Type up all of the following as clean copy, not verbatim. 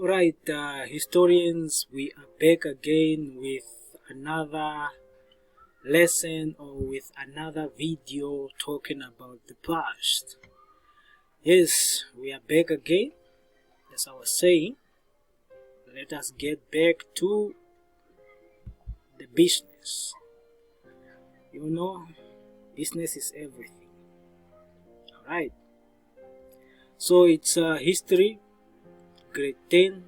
Alright, historians, we are back again with another lesson or with another video talking about the past. Yes, we are back again. As I was saying, let us get back to the business. You know, business is everything. Alright, so it's history, grade 10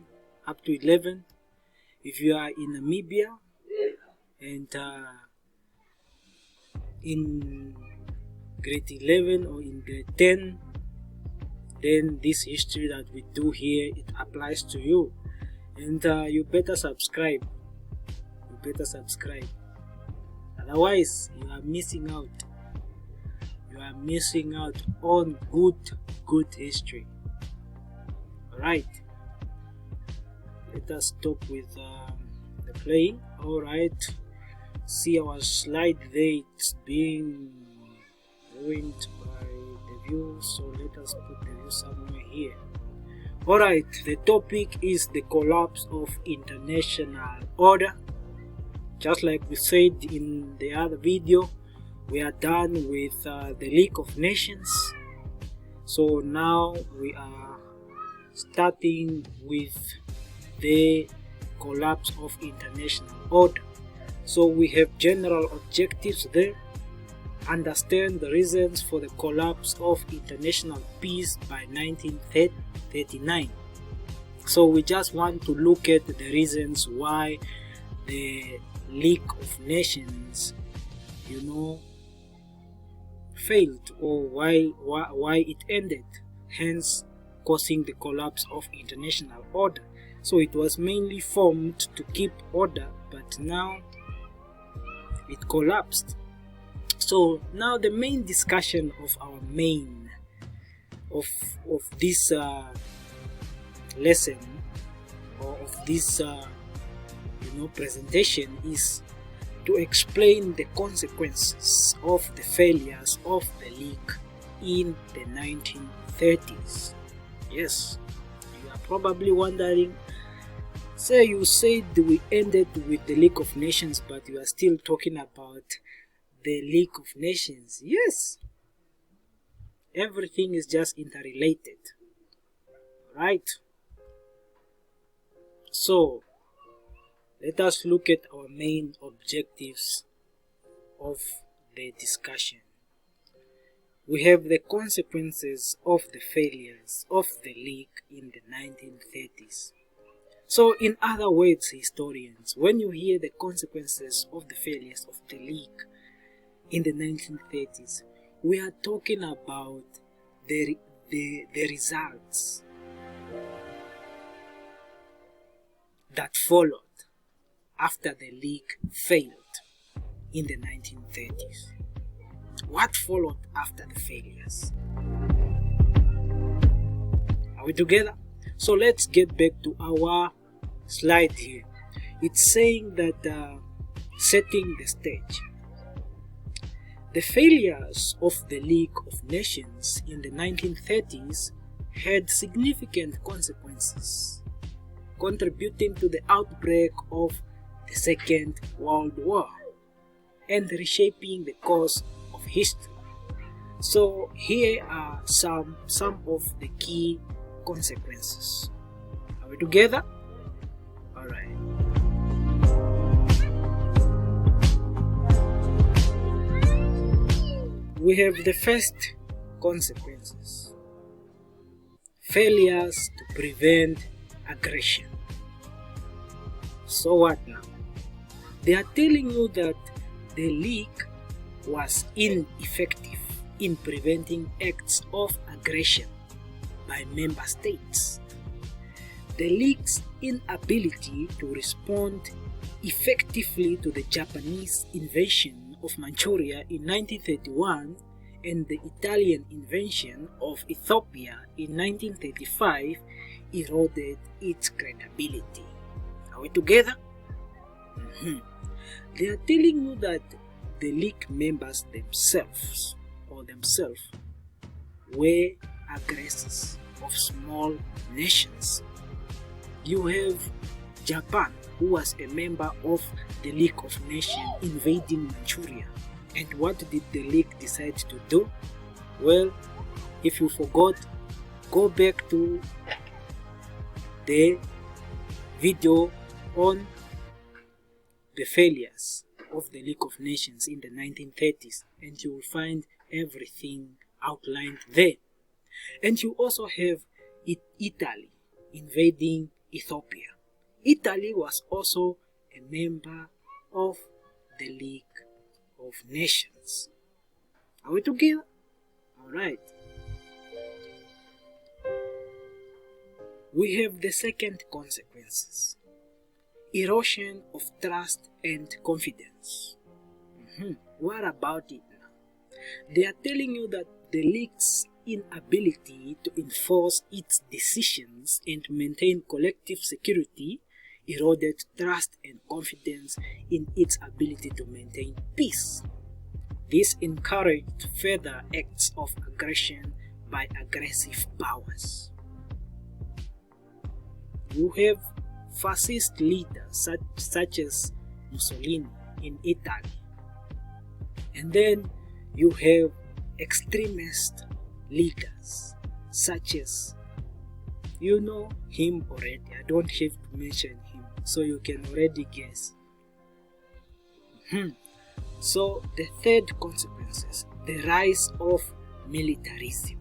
up to 11. If you are in Namibia and in grade 11 or in grade 10, then this history that we do here, it applies to you. And you better subscribe. Otherwise, you are missing out. You are missing out on good history. Alright. Let us stop with the playing. Alright. See our slide there, it's being ruined by the view, so let us put the view somewhere here. Alright, the topic is the collapse of international order. Just like we said in the other video, we are done with the League of Nations. So now we are starting with the collapse of international order. So we have general objectives there. Understand the reasons for the collapse of international peace by 1939. So we just want to look at the reasons why the League of Nations, you know, failed, or why it ended, hence causing the collapse of international order. So it was mainly formed to keep order, but now it collapsed. So now the main discussion of our of this lesson, or of this presentation, is to explain the consequences of the failures of the League in the 1930s. Yes, you are probably wondering, say you said we ended with the League of Nations, but you are still talking about the League of Nations. Yes, everything is just interrelated, right? So let us look at our main objectives of the discussion. We have the consequences of the failures of the League in the 1930s. So in other words, historians, when you hear the consequences of the failures of the League in the 1930s, we are talking about the results that followed after the League failed in the 1930s. What followed after the failures? Are we together? So let's get back to our slide here. It's saying that setting the stage. The failures of the League of Nations in the 1930s had significant consequences, contributing to the outbreak of the Second World War and reshaping the course of history. So here are some of the key consequences. Are we together? Alright. We have the first consequences: failures to prevent aggression. So what now? They are telling you that the League was ineffective in preventing acts of aggression by member states. The League's inability to respond effectively to the Japanese invasion of Manchuria in 1931 and the Italian invasion of Ethiopia in 1935 eroded its credibility. Are we together? They are telling you that the League members themselves were aggressors of small nations. You have Japan, who was a member of the League of Nations, invading Manchuria. And what did the League decide to do? Well, if you forgot, go back to the video on the failures of the League of Nations in the 1930s, and you will find everything outlined there. And you also have Italy invading Ethiopia. Italy was also a member of the League of Nations. Are we together? Alright. We have the second consequences. Erosion of trust and confidence. What about it now? They are telling you that the League's inability to enforce its decisions and maintain collective security eroded trust and confidence in its ability to maintain peace. This encouraged further acts of aggression by aggressive powers. You have fascist leaders such as Mussolini in Italy, and then you have extremist leaders such as, you know him already, I don't have to mention him, so you can already guess. So the third consequences, the rise of militarism.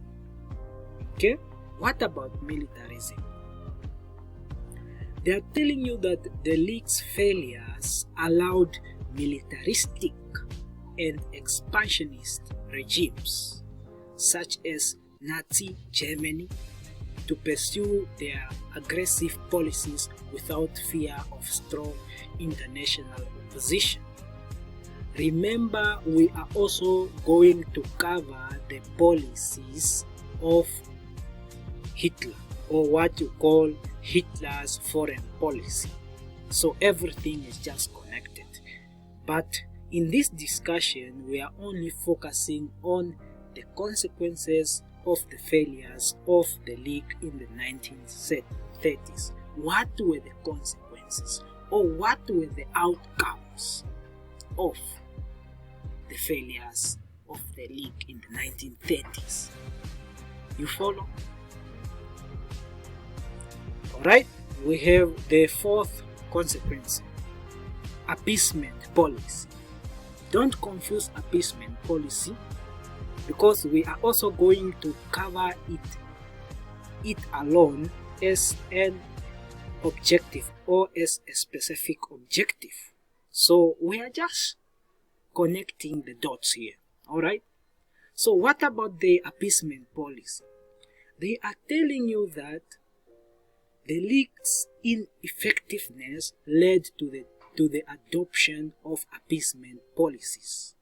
Okay, what about militarism? They are telling you that the League's failures allowed militaristic and expansionist regimes such as Nazi Germany to pursue their aggressive policies without fear of strong international opposition. Remember, we are also going to cover the policies of Hitler, or what you call Hitler's foreign policy. So everything is just connected. But in this discussion, we are only focusing on the consequences of the failures of the League in the 1930s. What were the consequences, or what were the outcomes of the failures of the League in the 1930s? You follow? Alright, we have the fourth consequence, appeasement policy. Don't confuse appeasement policy, because we are also going to cover it alone as an objective or as a specific objective. So we are just connecting the dots here. Alright, so what about the appeasement policy? They are telling you that the League's ineffectiveness led to the adoption of appeasement policies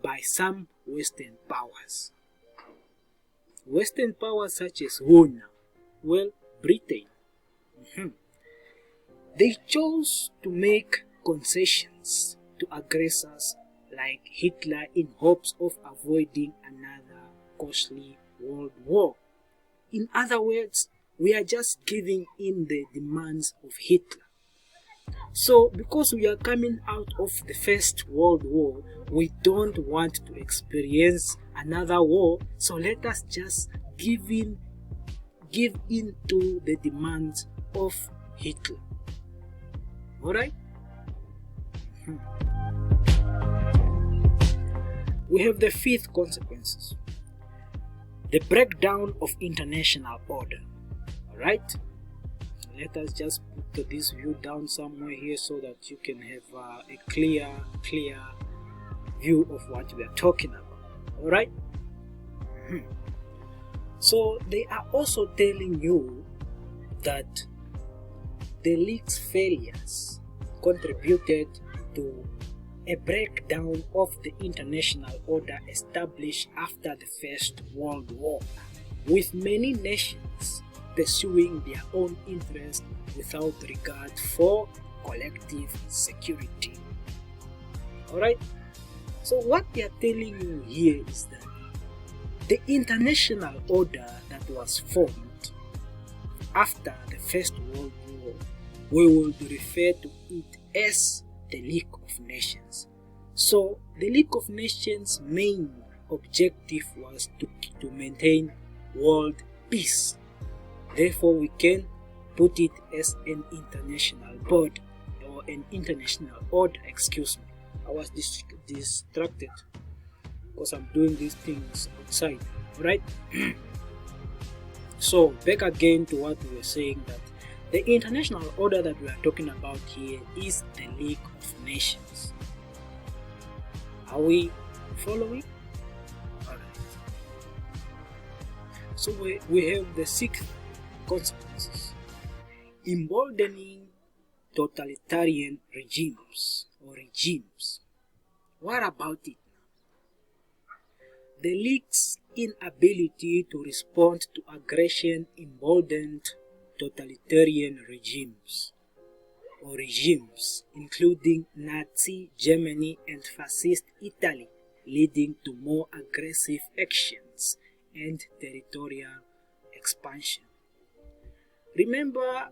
by some Western powers. Western powers such as who now? Well, Britain. They chose to make concessions to aggressors like Hitler in hopes of avoiding another costly world war. In other words, we are just giving in the demands of Hitler. So because we are coming out of the First World War, we don't want to experience another war, so let us just give in to the demands of Hitler. Alright? We have the fifth consequences, the breakdown of international order. Alright? Let us just put this view down somewhere here so that you can have a clear view of what we are talking about. Alright? So they are also telling you that the League's failures contributed to a breakdown of the international order established after the First World War, with many nations pursuing their own interests without regard for collective security. Alright? So what they are telling you here is that the international order that was formed after the First World War we would refer to it as the League of Nations. So the League of Nations' main objective was to maintain world peace. Therefore, we can put it as an international board or an international order. Excuse me, I was distracted because I'm doing these things outside. Right? So back again to what we were saying, that the international order that we are talking about here is the League of Nations. Are we following? Alright. So we have the sixth consequences: emboldening totalitarian regimes or regimes. What about it now? The League's inability to respond to aggression emboldened totalitarian regimes, including Nazi Germany and fascist Italy, leading to more aggressive actions and territorial expansion. Remember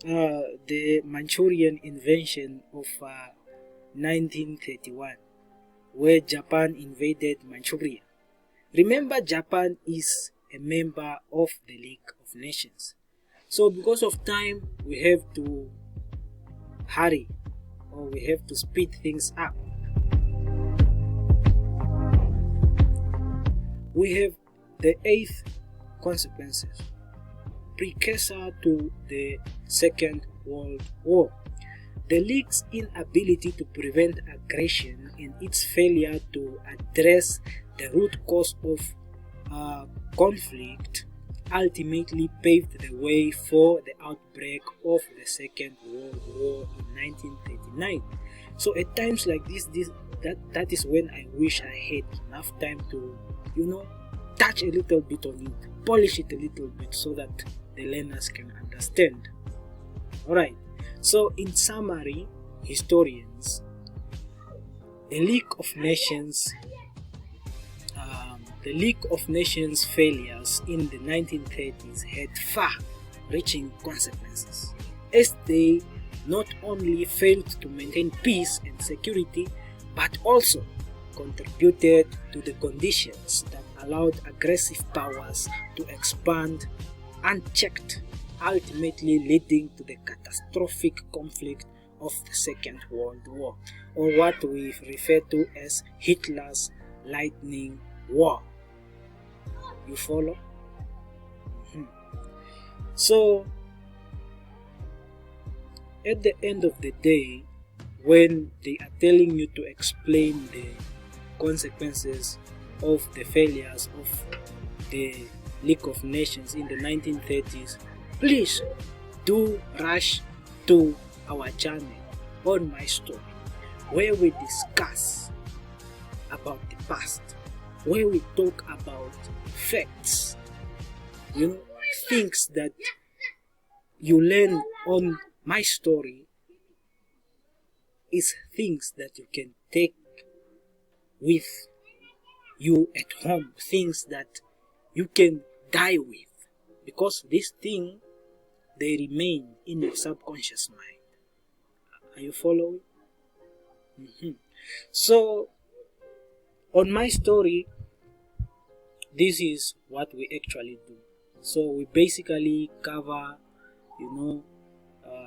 the Manchurian invasion of 1931, where Japan invaded Manchuria. Remember, Japan is a member of the League of Nations. So because of time, we have to hurry, or we have to speed things up. We have the eighth consequences, precursor to the Second World War. The League's inability to prevent aggression and its failure to address the root cause of conflict ultimately paved the way for the outbreak of the Second World War in 1939. So at times like this, that is when I wish I had enough time to, touch a little bit on it, polish it a little bit so that the learners can understand. Alright, so in summary, historians, the League of Nations failures in the 1930s had far-reaching consequences, as they not only failed to maintain peace and security, but also contributed to the conditions that allowed aggressive powers to expand unchecked, ultimately leading to the catastrophic conflict of the Second World War, or what we refer to as Hitler's Lightning War. You follow? So at the end of the day, when they are telling you to explain the consequences of the failures of the League of Nations in the 1930s, please do rush to our channel On My Story, where we discuss about the past, where we talk about facts, things that you learn on my story is things that you can take with you at home, things that you can die with, because this thing, they remain in your subconscious mind. Are you following? So on my story, this is what we actually do. So we basically cover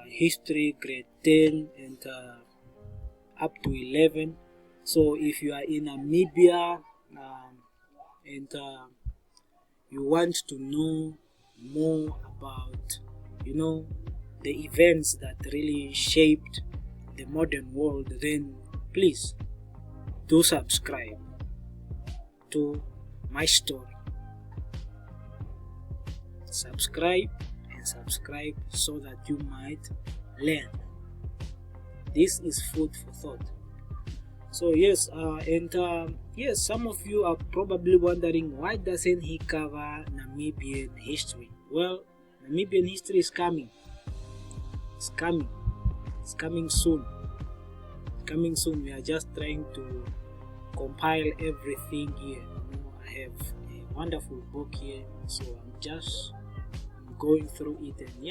history grade 10 and up to 11. So if you are in Namibia and you want to know more about the events that really shaped the modern world, then please do subscribe to my story. Subscribe so that you might learn. This is food for thought. So yes, yes, some of you are probably wondering, why doesn't he cover Namibian history? Well, Namibian history is coming. It's coming soon. We are just trying to compile everything here. I have a wonderful book here, so I'm just going through it, and